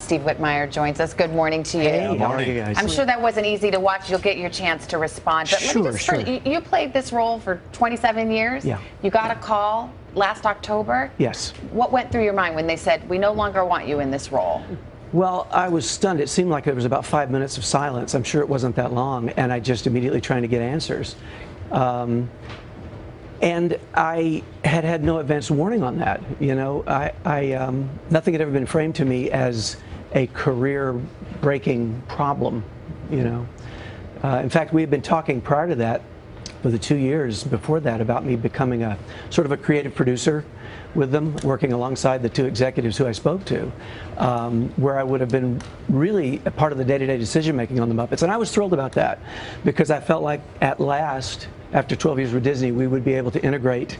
Steve Whitmire joins us. Good morning to you. Hey, how are you guys? I'm sure that wasn't easy to watch. You'll get your chance to respond. But Sure. You played this role for 27 years. Yeah. You got a call last October. Yes. What went through your mind when they said, we no longer want you in this role? Well, I was stunned. It seemed like there was about 5 minutes of silence. I'm sure it wasn't that long, and I just immediately trying to get answers. And I had no advance warning on that. You know, nothing had ever been framed to me as a career-breaking problem. You know, in fact, we had been talking prior to that, for the 2 years before that, about me becoming a sort of a creative producer with them, working alongside the two executives who I spoke to, where I would have been really a part of the day-to-day decision-making on the Muppets. And I was thrilled about that, because I felt like at last, after 12 years with Disney, we would be able to integrate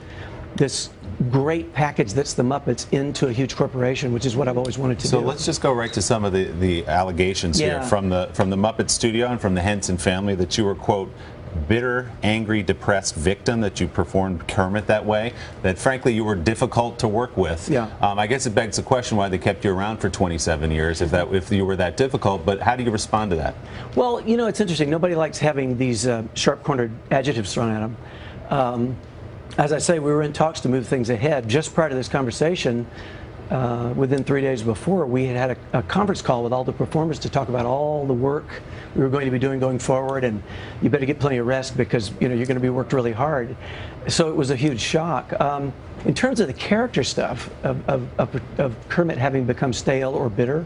this great package that's the Muppets into a huge corporation, which is what I've always wanted to do. So let's just go right to some of the allegations here from the Muppet Studio and from the Henson family, that you were, quote, bitter, angry, depressed victim, that you performed Kermit that way, that frankly you were difficult to work with. Yeah. I guess it begs the question why they kept you around for 27 years if you were that difficult, but how do you respond to that? Well, you know, it's interesting. Nobody likes having these sharp-cornered adjectives thrown at them. As I say, we were in talks to move things ahead. Just prior to this conversation, within 3 days before, we had a conference call with all the performers to talk about all the work we were going to be doing going forward, and you better get plenty of rest because, you know, you're going to be worked really hard. So it was a huge shock. In terms of the character stuff of Kermit having become stale or bitter,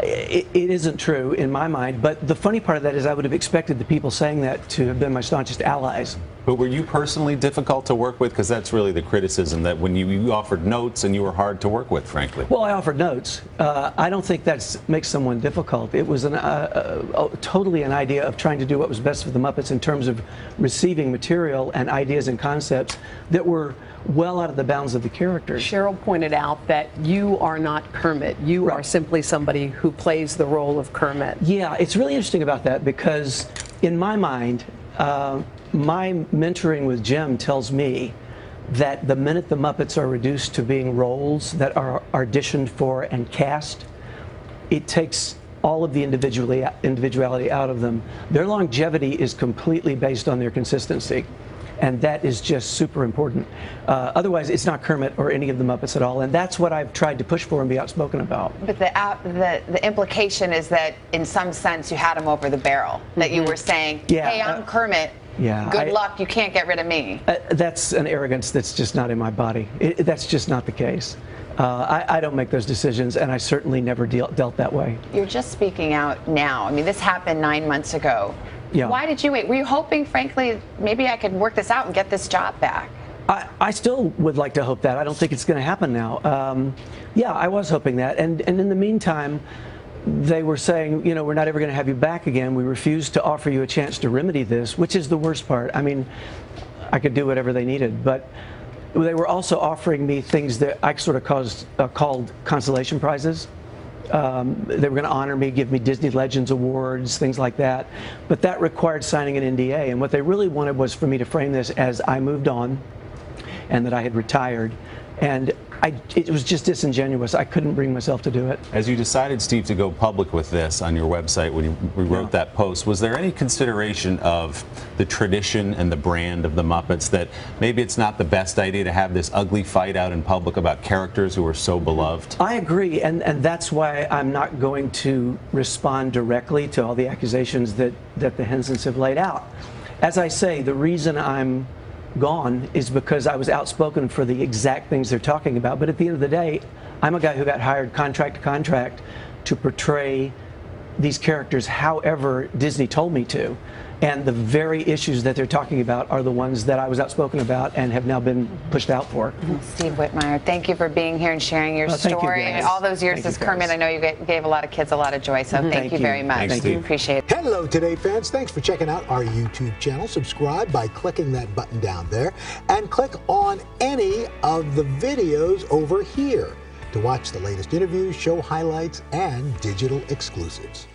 it isn't true in my mind, but the funny part of that is I would have expected the people saying that to have been my staunchest allies. But were you personally difficult to work with? Because that's really the criticism, that when you offered notes and you were hard to work with, frankly. Well, I offered notes. I don't think that makes someone difficult. It was totally an idea of trying to do what was best for the Muppets in terms of receiving material and ideas and concepts that were well out of the bounds of the characters. Cheryl pointed out that you are not Kermit. You are simply somebody who plays the role of Kermit. Yeah, it's really interesting about that, because in my mind, my mentoring with Jim tells me that the minute the Muppets are reduced to being roles that are auditioned for and cast, it takes all of the individuality out of them. Their longevity is completely based on their consistency. And that is just super important. Otherwise, it's not Kermit or any of the Muppets at all, and that's what I've tried to push for and be outspoken about. But the implication is that, in some sense, you had him over the barrel. That you were saying, hey, I'm Kermit. Good luck, you can't get rid of me. That's an arrogance that's just not in my body. That's just not the case. I don't make those decisions, and I certainly never dealt that way. You're just speaking out now. I mean, this happened 9 months ago. Yeah. Why did you wait? Were you hoping, frankly, maybe I could work this out and get this job back? I still would like to hope that. I don't think it's going to happen now. Yeah, I was hoping that. And in the meantime, they were saying, you know, we're not ever going to have you back again. We refuse to offer you a chance to remedy this, which is the worst part. I mean, I could do whatever they needed, but they were also offering me things that I sort of called consolation prizes. They were going to honor me, give me Disney Legends Awards, things like that. But that required signing an NDA. And what they really wanted was for me to frame this as I moved on and that I had retired. And it was just disingenuous. I couldn't bring myself to do it. As you decided, Steve, to go public with this on your website when you wrote that post, was there any consideration of the tradition and the brand of the Muppets, that maybe it's not the best idea to have this ugly fight out in public about characters who are so beloved? I agree, and that's why I'm not going to respond directly to all the accusations that the Hensons have laid out. As I say, the reason I'm gone is because I was outspoken for the exact things they're talking about. But at the end of the day, I'm a guy who got hired contract to contract to portray these characters however Disney told me to. And the very issues that they're talking about are the ones that I was outspoken about and have now been pushed out for. Steve Whitmire, thank you for being here and sharing your story. Thank you, all those years as Kermit, I know you gave a lot of kids a lot of joy, so thank you very much. Thanks, Steve. Appreciate it. Hello, Today fans. Thanks for checking out our YouTube channel. Subscribe by clicking that button down there and click on any of the videos over here to watch the latest interviews, show highlights, and digital exclusives.